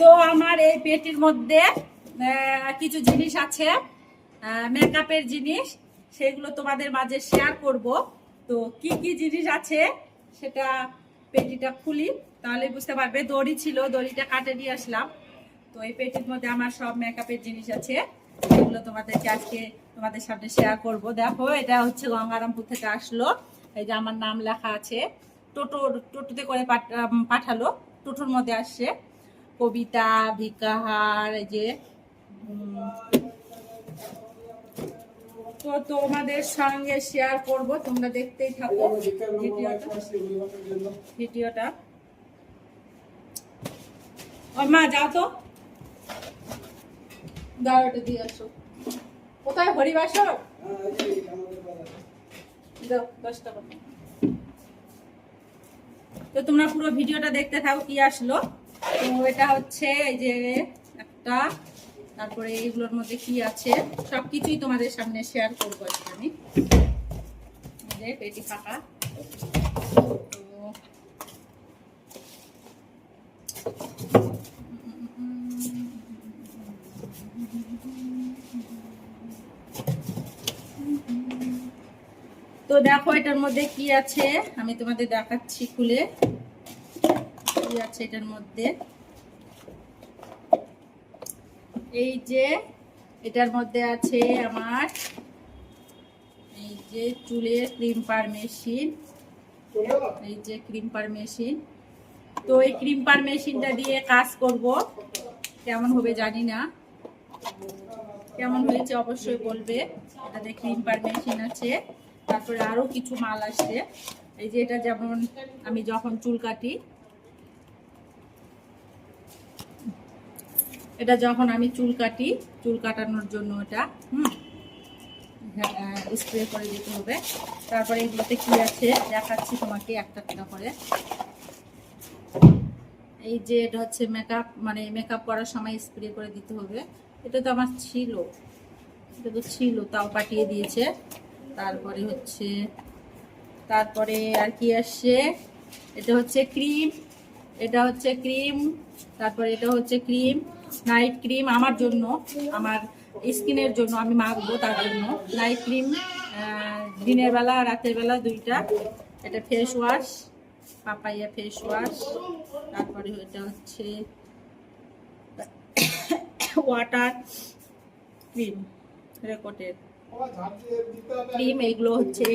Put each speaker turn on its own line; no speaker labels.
তো আমার এই পেটির মধ্যে কিছু জিনিস আছে, মেকআপের জিনিস, সেগুলো তোমাদের মাঝে শেয়ার করব। তো কি কি জিনিস আছে সেটা পেটিটা খুলি তাহলে বুঝতে পারবে। দড়ি ছিল, দড়িটা কাটে নিয়ে আসলাম। তো এই পেটির মধ্যে আমার সব মেকআপের জিনিস আছে, সেগুলো তোমাদেরকে আজকে তোমাদের সামনে শেয়ার করব। দেখো, এটা হচ্ছে গঙ্গারামপুর থেকে আসলো। এই যে আমার নাম লেখা আছে, টোটোতে করে পাঠালো, টোটোর মধ্যে আসছে। কবিতা, ভিকাহার, এই যে তো তোমাদের সঙ্গে শেয়ার করব, তোমরা দেখতেই থাকো ভিডিওটা। ওই মা যাও তো, দাঁড়াটা দিয়ে আসো। কোথায় হরিবাসর? দাও 10 টাকা। তো তোমরা পুরো ভিডিওটা দেখতে থাকো কি আসলো। তো এটা হচ্ছে এই যে একটা, তারপরে এইগুলোর মধ্যে কি আছে সবকিছুই তোমাদের সামনে শেয়ার করবো আমি। পেটি ফাঁকা। তো দেখো এটার মধ্যে কি আছে, আমি তোমাদের দেখাচ্ছি খুলে কি আছে এটার মধ্যে। এই যে এটার মধ্যে আছে আমার এই যে চুলের ক্রিম্পার মেশিন, এই যে ক্রিম্পার মেশিন। তো এই ক্রিম্পার মেশিনটা দিয়ে কাজ করব, কেমন হবে জানি না, কেমন হয়েছে অবশ্যই বলবে। এটাতে ক্রিম্পার মেশিন আছে, তারপরে আরো কিছু মাল আসছে। এই যে এটা যেমন আমি যখন চুল কাটি, এটা যখন আমি চুল কাটি, চুল কাটানোর জন্য এটা স্প্রে করে দিতে হবে। তারপরে এগুলোতে কি আছে দেখাচ্ছি তোমাকে একটা একটা করে। এই যে এটা হচ্ছে মেকআপ, মানে মেকআপ করার সময় স্প্রে করে দিতে হবে। এটা তো আমার ছিল, এটা তো ছিল, তাও পাঠিয়ে দিয়েছে। তারপরে হচ্ছে, তারপরে আর কি আসছে, এটা হচ্ছে ক্রিম, এটা হচ্ছে ক্রিম, তারপরে এটা হচ্ছে ক্রিম, নাইট ক্রিম আমার জন্য, আমার স্কিনের জন্য আমি মাখবো, তার জন্য নাইট ক্রিম, দিনের বেলা রাতের বেলা দুইটা। এটা face wash, papaya face wash. তারপরে এটা হচ্ছে ওয়াটার ক্রিম, রেকর্ডের ক্রিম। এইগুলো হচ্ছে